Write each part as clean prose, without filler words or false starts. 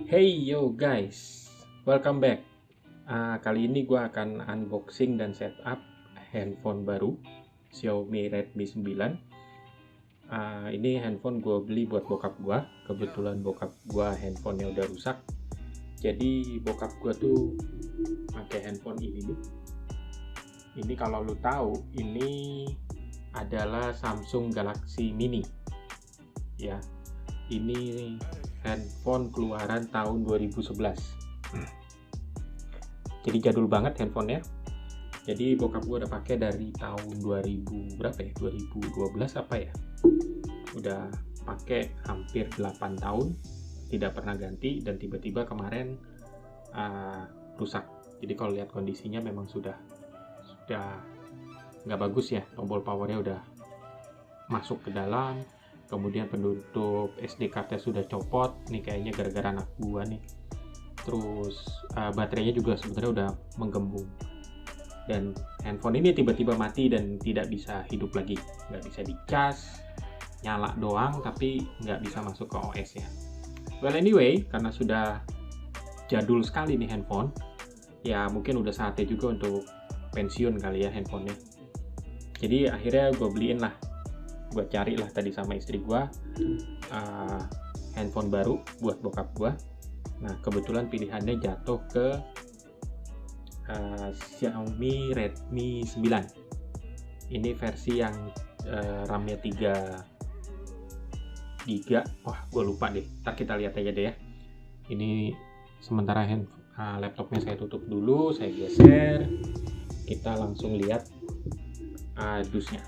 Hey yo guys, welcome back. Kali ini gue akan unboxing dan setup handphone baru Xiaomi Redmi 9. Ini handphone gue beli buat bokap gue. Kebetulan bokap gue handphonenya udah rusak. Jadi bokap gue tuh pakai handphone ini nih. Ini kalau lu tahu, ini adalah Samsung Galaxy Mini. Ya, ini handphone keluaran tahun 2011. Jadi jadul banget handphonenya. Jadi bokap gue udah pakai dari tahun 2000 berapa ya? 2012 apa ya? Udah pakai hampir 8 tahun, tidak pernah ganti, dan tiba-tiba kemarin rusak. Jadi kalau lihat kondisinya memang sudah nggak bagus ya. Tombol powernya udah masuk ke dalam. Kemudian penutup SD cardnya sudah copot, nih kayaknya gara-gara anak gua nih. Terus baterainya juga sebenarnya udah menggembung. Dan handphone ini tiba-tiba mati dan tidak bisa hidup lagi. Nggak bisa dicas, nyala doang tapi nggak bisa masuk ke OS ya. Well anyway, karena sudah jadul sekali nih handphone, ya mungkin udah saatnya juga untuk pensiun kali ya handphonenya. Jadi akhirnya gue beliin lah, gue cari lah tadi sama istri gue handphone baru buat bokap gue. Nah kebetulan pilihannya jatuh ke Xiaomi Redmi 9. Ini versi yang RAM-nya 3 GB. Wah gue lupa deh, ntar kita lihat aja deh ya. Ini sementara laptopnya saya tutup dulu, saya geser, kita langsung lihat dusnya.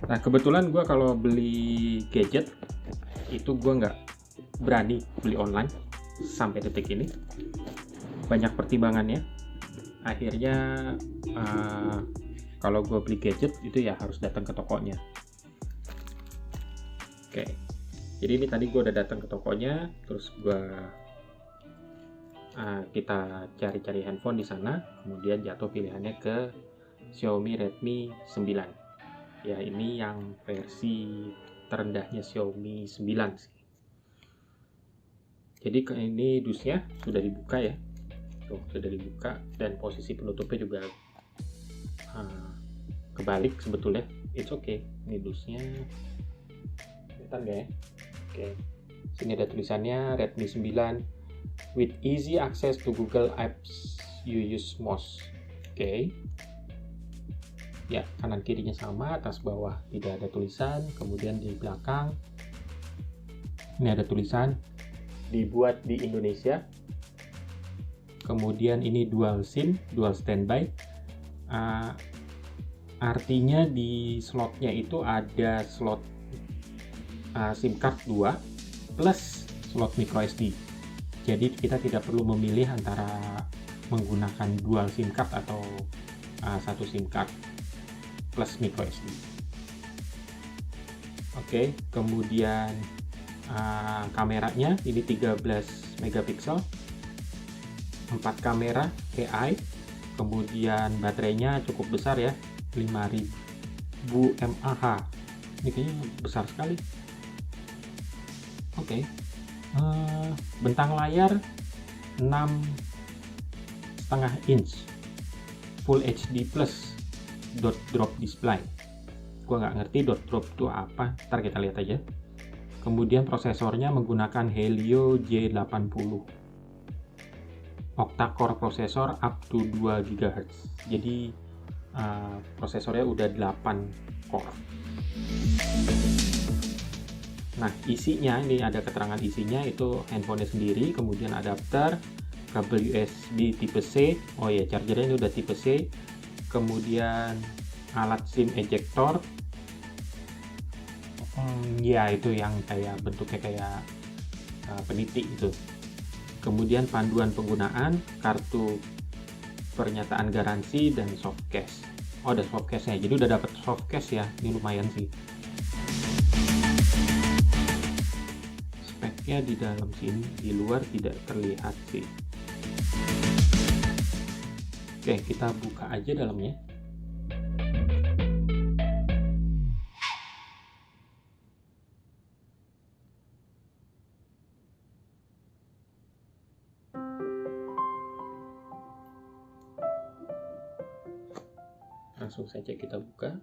Nah kebetulan gue kalau beli gadget itu gue nggak berani beli online sampai detik ini. Banyak pertimbangannya. Akhirnya kalau gue beli gadget itu ya harus datang ke tokonya. Oke, jadi ini tadi gue udah datang ke tokonya, terus kita cari-cari handphone di sana, kemudian jatuh pilihannya ke Xiaomi Redmi 9. Ya ini yang versi terendahnya Xiaomi 9 sih. Jadi ini dusnya sudah dibuka ya. Tuh, sudah dibuka dan posisi penutupnya juga kebalik sebetulnya. It's okay. Ini dusnya. Kelihatan nggak ya? Oke. Sini ada tulisannya Redmi 9 with easy access to Google Apps you use most. Oke. Ya, kanan kirinya sama, atas bawah tidak ada tulisan. Kemudian di belakang ini ada tulisan dibuat di Indonesia. Kemudian ini dual SIM, dual standby. Artinya di slotnya itu ada slot SIM card 2 plus slot micro SD. Jadi kita tidak perlu memilih antara menggunakan dual SIM card atau satu SIM card plus micro SD. Oke, kemudian kameranya ini 13 megapiksel, 4 kamera AI, kemudian baterainya cukup besar ya, 5000 mAh. Ini kayaknya besar sekali. Oke. Bentang layar 6,5 inch Full HD plus dot drop display. Gua nggak ngerti dot drop itu apa, ntar kita lihat aja. Kemudian prosesornya menggunakan Helio J80 octa-core prosesor up to 2 GHz. Jadi prosesornya udah 8 core. Nah isinya, ini ada keterangan isinya, itu handphonenya sendiri, kemudian adapter, kabel USB tipe C, oh ya chargernya ini udah tipe C, kemudian alat SIM ejector, ya itu yang kayak bentuknya kayak peniti itu. Kemudian panduan penggunaan, kartu pernyataan garansi, dan softcase. Oh ada softcase-nya, jadi udah dapet softcase ya, ini lumayan sih. Speknya di dalam sini, di luar tidak terlihat sih. Oke, kita buka aja dalamnya. langsung saja kita buka.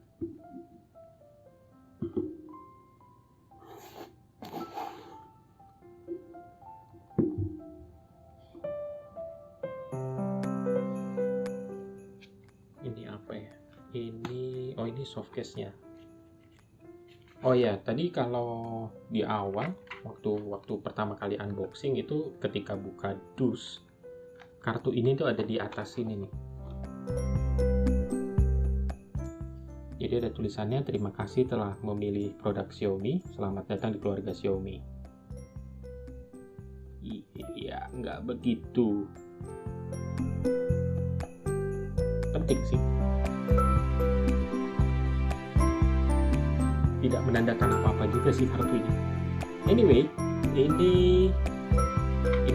Ini apa ya? Ini softcase-nya. Oh ya, tadi kalau di awal waktu pertama kali unboxing itu ketika buka dus, kartu ini tuh ada di atas sini nih. Jadi ada tulisannya, terima kasih telah memilih produk Xiaomi, selamat datang di keluarga Xiaomi. Iya, nggak begitu penting sih. Tidak menandakan apa-apa juga sih kartu ini. Anyway, ini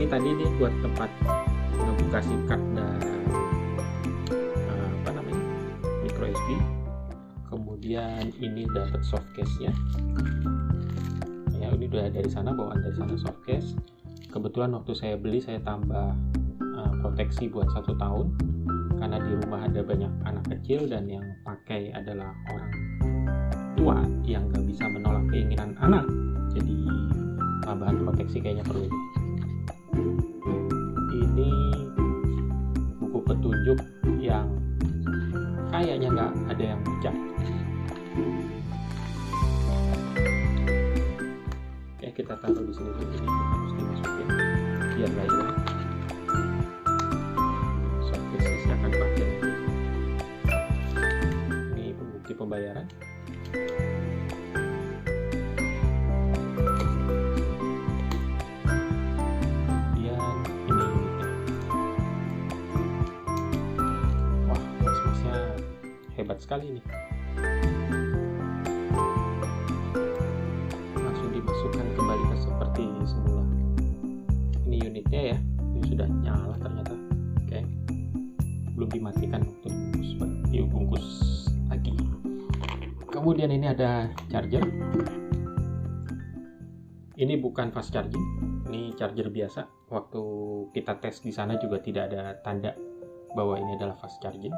tadi nih buat tempat ngebuka SIM card dan micro SD. Kemudian ini dapat softcase-nya. Ya, ini udah dari sana, bawaan dari sana softcase. Kebetulan waktu saya beli saya tambah proteksi buat 1 tahun karena di rumah ada banyak anak kecil dan yang pakai adalah orang tua yang nggak bisa menolak keinginan anak, jadi tambahan proteksi kayaknya perlu deh. Ini buku petunjuk yang kayaknya nggak ada yang baca. Oke, kita taruh di sini dulu. Ini harus dimasukin biar nggak hilang. Softcase saya akan pakai. Ini bukti pembayaran. Hebat sekali ini. Langsung dimasukkan kembali ke seperti semula. Ini unitnya ya. Ini sudah nyala ternyata. Oke. Belum dimatikan waktu dibungkus lagi. Kemudian ini ada charger. Ini bukan fast charging. Ini charger biasa. Waktu kita tes di sana juga tidak ada tanda bahwa ini adalah fast charging.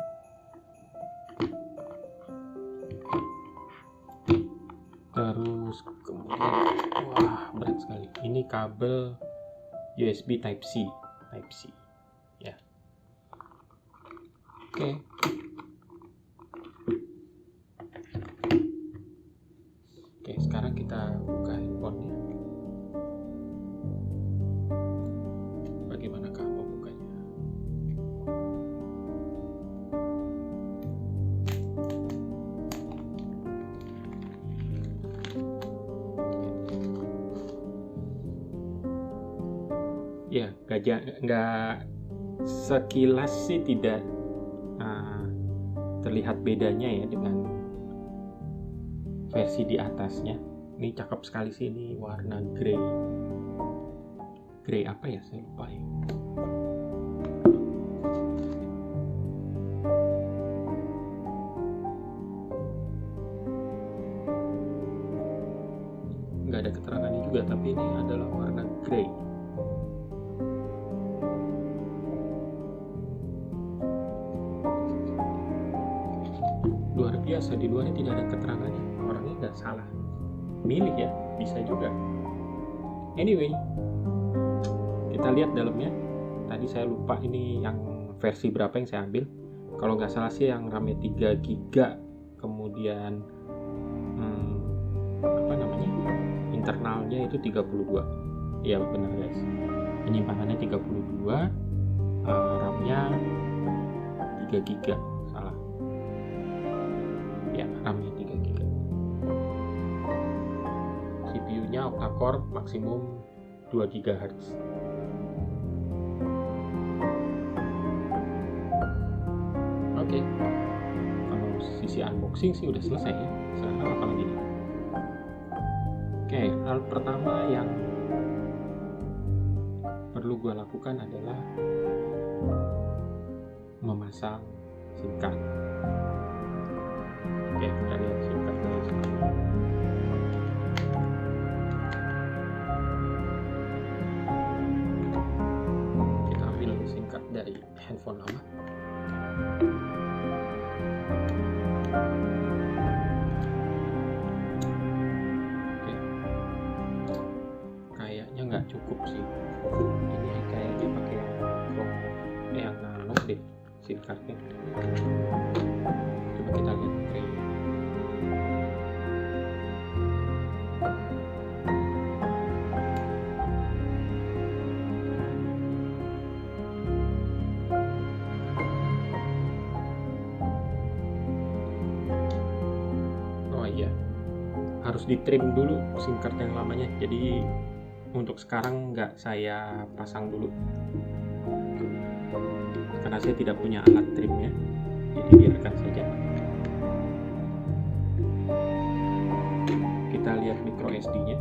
Terus kemudian, wah berat sekali. Ini kabel USB Type-C ya. Oke. Oke, sekarang kita buka handphonenya. Bagaimanakah mau bukanya? Ya, nggak sekilas sih tidak terlihat bedanya ya dengan versi di atasnya. Ini cakep sekali sih, ini warna grey. Grey apa ya? Saya lupa ya. Nggak ada keterangannya juga, tapi ini adalah warna grey. Luar biasa, di luarnya tidak ada keterangannya. Orangnya nggak salah milih ya, bisa juga. Anyway, kita lihat dalamnya. Tadi saya lupa ini yang versi berapa yang saya ambil. Kalau nggak salah sih yang RAM-nya 3 GB, kemudian internalnya itu 32. Iya benar guys, penyimpanannya 32, RAM-nya 3 GB. Salah ya, RAM-nya 3 GB. CPU-nya octa-core maksimum 2 GHz. Oke. Kalau sisi unboxing sih udah selesai ya. Sekarang apa lagi nih? Oke, hal pertama yang perlu gue lakukan adalah memasang SIM card. Oke, kita lihat SIM card dari sini. Kita ambil SIM card dari handphone lama. nggak cukup sih. Ini kayaknya pakai yang nano deh SIM cardnya. Coba kita lihat tray. Oh iya, harus di trim dulu SIM card yang lamanya, jadi untuk sekarang nggak saya pasang dulu karena saya tidak punya alat trimnya, jadi biarkan saja. Kita lihat micro SD nya.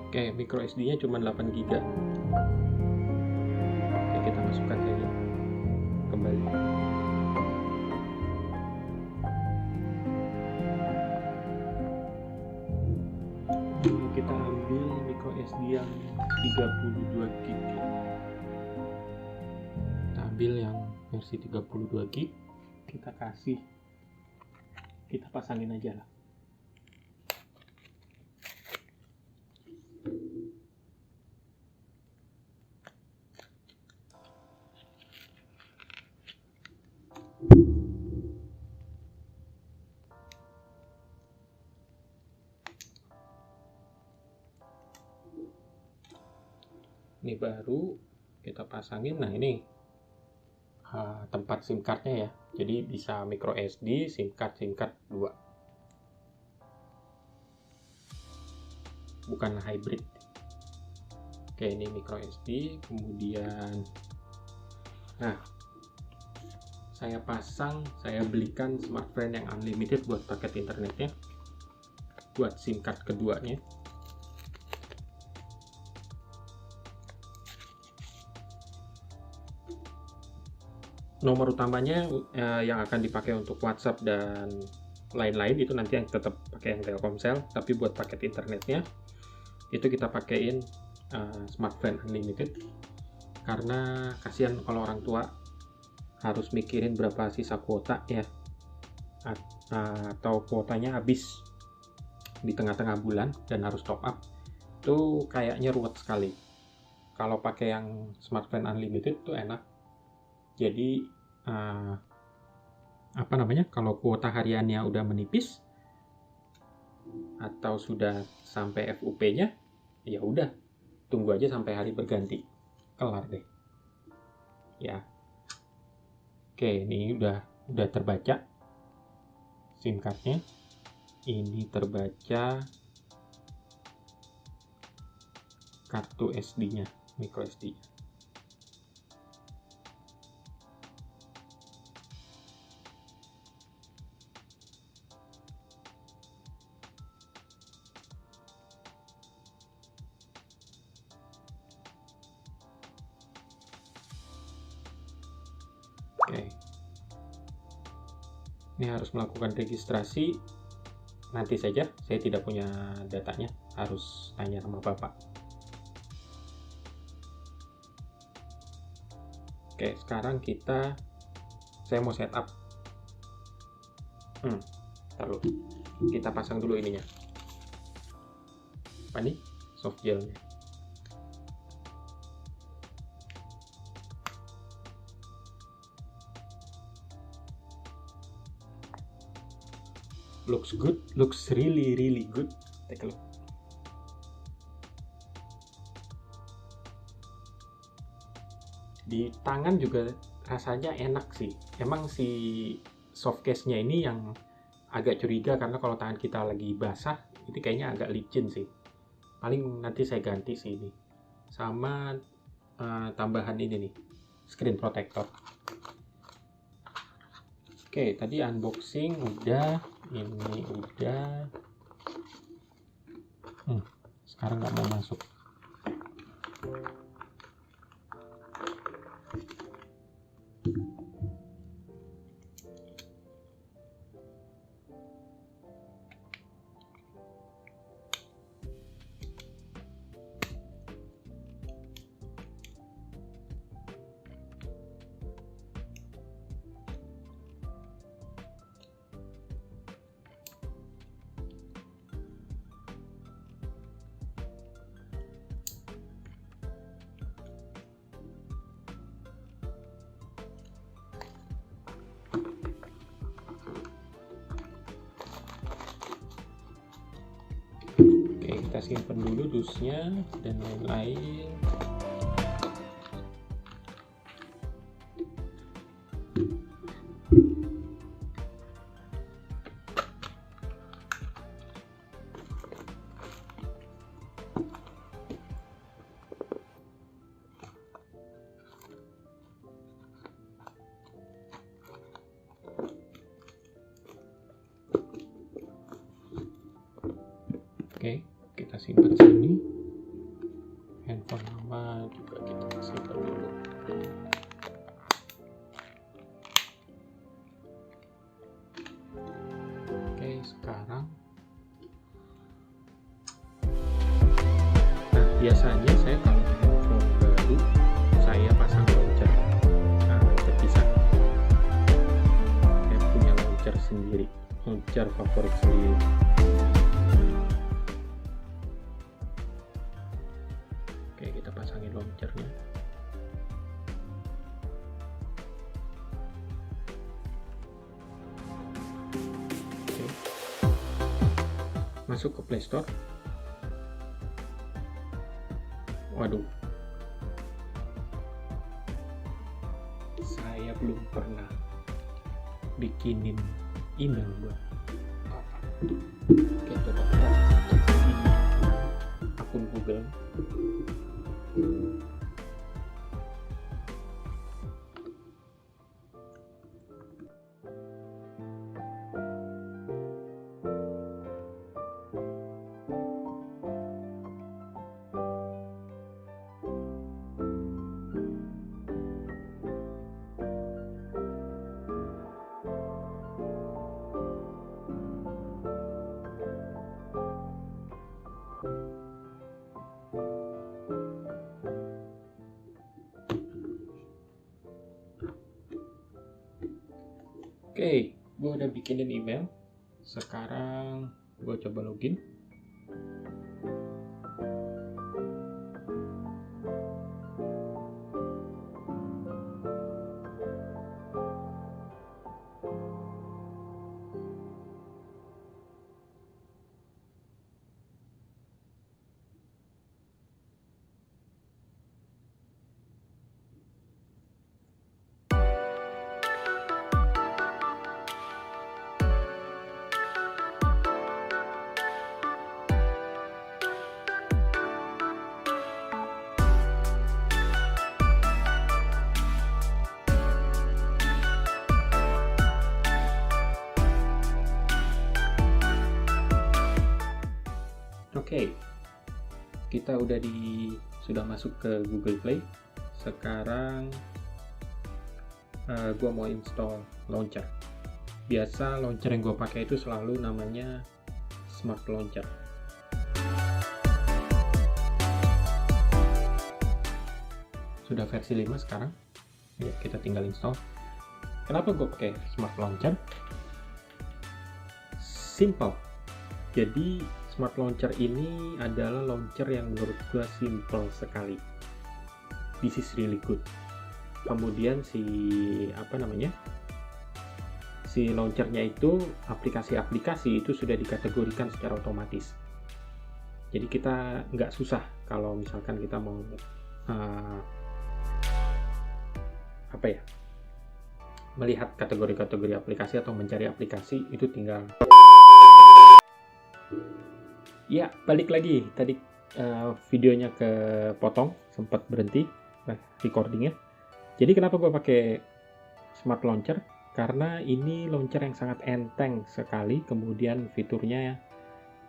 Oke, micro SD nya cuma 8 GB. Oke, kita masukkan saja kembali. Kita ambil micro SD yang 32 GB. Kita ambil yang versi 32 GB. Kita pasangin aja lah. Ini baru kita pasangin. Nah, ini tempat SIM cardnya ya, jadi bisa micro SD, SIM card 2, bukan hybrid. Oke, ini micro SD. Kemudian nah, saya belikan smartphone yang unlimited buat paket internetnya, buat SIM card keduanya. Nomor utamanya yang akan dipakai untuk WhatsApp dan lain-lain itu nanti yang tetap pakai yang Telkomsel, tapi buat paket internetnya itu kita pakaiin smartphone unlimited, karena kasihan kalau orang tua harus mikirin berapa sisa kuota ya, atau kuotanya habis di tengah-tengah bulan dan harus top up. Itu kayaknya ruwet sekali. Kalau pakai yang smartphone unlimited tuh enak. Jadi kalau kuota hariannya udah menipis atau sudah sampai FUP-nya, ya udah tunggu aja sampai hari berganti, kelar deh ya. Oke, ini udah terbaca SIM cardnya, ini terbaca kartu SD-nya, micro SD. Oke, ini harus melakukan registrasi. Nanti saja, saya tidak punya datanya, harus tanya sama bapak. Oke, sekarang saya mau setup. Lalu kita pasang dulu ininya. Apa nih? Soft gelnya. Looks good, looks really good. Take a look. Di tangan juga rasanya enak sih. Emang si soft case-nya ini yang agak curiga, karena kalau tangan kita lagi basah, ini kayaknya agak licin sih. Paling nanti saya ganti sih ini. Sama tambahan ini nih, screen protector. Oke, tadi unboxing udah, ini udah. Sekarang nggak mau masuk. simpan dulu dusnya dan lain-lain. Oke, kita simpan sini. Handphone lama juga kita simpan dulu. Oke, sekarang. Nah, biasanya saya kalau handphone baru, saya pasang launcher terpisah. Saya punya launcher sendiri, launcher favorit sendiri. Oke, kita pasangin launchernya. Oke. Masuk ke Play Store. Waduh, saya belum pernah bikinin email buat Oke, coba kita cek di akun Google. Oke, gue udah bikinin email. Sekarang gue coba login. Oke, kita sudah masuk ke Google Play. Sekarang gue mau install launcher. Biasa launcher yang gue pakai itu selalu namanya Smart Launcher. Sudah versi 5 sekarang. Ya, kita tinggal install. Kenapa gue pakai Smart Launcher? Simple. Jadi Smart Launcher ini adalah launcher yang menurut gue simple sekali. This is really good. Kemudian si launchernya itu, aplikasi-aplikasi itu sudah dikategorikan secara otomatis. Jadi kita nggak susah kalau misalkan kita mau melihat kategori-kategori aplikasi atau mencari aplikasi, itu tinggal. Ya, balik lagi. Tadi videonya kepotong, sempat berhenti recordingnya. Jadi kenapa gue pakai Smart Launcher? Karena ini launcher yang sangat enteng sekali. Kemudian fiturnya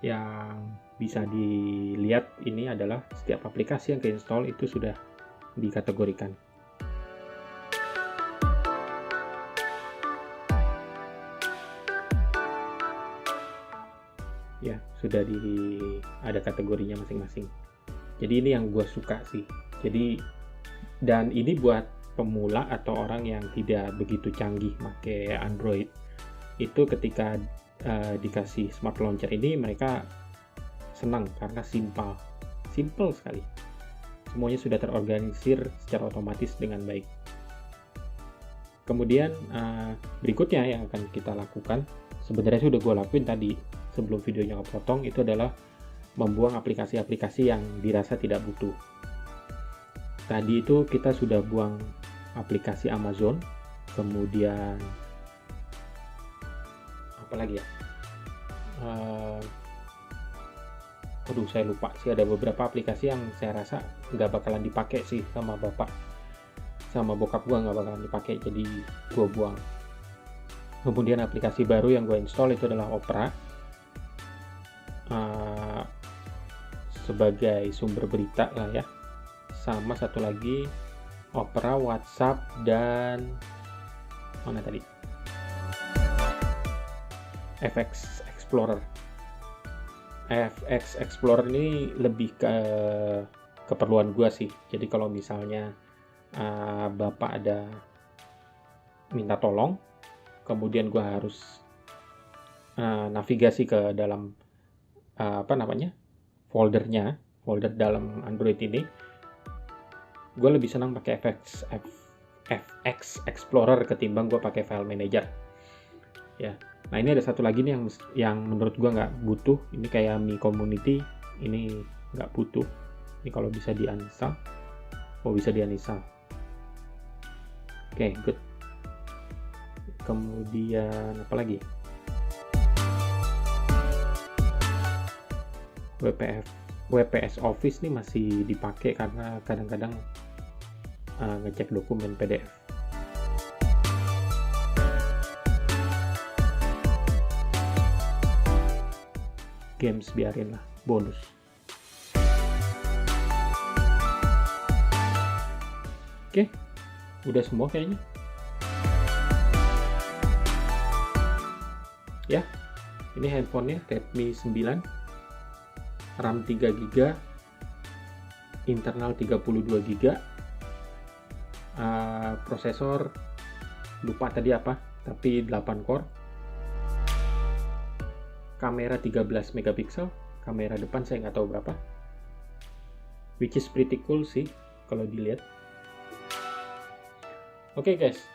yang bisa dilihat ini adalah setiap aplikasi yang keinstall itu sudah dikategorikan. Ya, sudah ada kategorinya masing-masing. Jadi ini yang gue suka sih. Dan ini buat pemula atau orang yang tidak begitu canggih pakai Android, itu ketika dikasih Smart Launcher ini mereka senang karena simple sekali. Semuanya sudah terorganisir secara otomatis dengan baik. Kemudian berikutnya yang akan kita lakukan, sebenarnya sudah gue lakuin tadi sebelum videonya kepotong, itu adalah membuang aplikasi-aplikasi yang dirasa tidak butuh. Tadi itu kita sudah buang aplikasi Amazon, kemudian apa lagi ya? Aduh, saya lupa sih, ada beberapa aplikasi yang saya rasa nggak bakalan dipakai sih sama bokap gua, nggak bakalan dipakai, jadi gua buang. Kemudian aplikasi baru yang gue install itu adalah Opera sebagai sumber berita lah ya, sama satu lagi Opera, WhatsApp, dan mana tadi, FX Explorer. FX Explorer ini lebih ke keperluan gue sih, jadi kalau misalnya bapak ada minta tolong, kemudian gue harus navigasi ke dalam folder dalam Android ini, gue lebih senang pakai FX Explorer ketimbang gue pakai File Manager ya. Nah, ini ada satu lagi nih yang menurut gue nggak butuh, ini kayak Mi Community, ini nggak butuh. Ini kalau bisa di-uninstall, bisa di-uninstall. Oke, good. Kemudian apa lagi? WPS Office nih masih dipakai karena kadang-kadang ngecek dokumen PDF. Games biarin lah, bonus. Oke, udah semua kayaknya. Ya, ini handphonenya Redmi 9, RAM 3GB, internal 32GB, prosesor lupa tadi apa, tapi 8 core, kamera 13 megapiksel, kamera depan saya nggak tahu berapa, which is pretty cool sih kalau dilihat. Oke guys,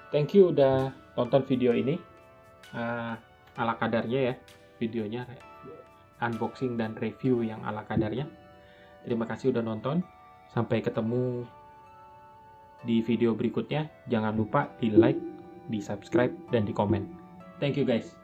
thank you udah tonton video ini, ala kadarnya ya videonya, unboxing dan review yang ala kadarnya. Terima kasih udah nonton, sampai ketemu di video berikutnya. Jangan lupa di like, di subscribe, dan di komen. Thank you guys.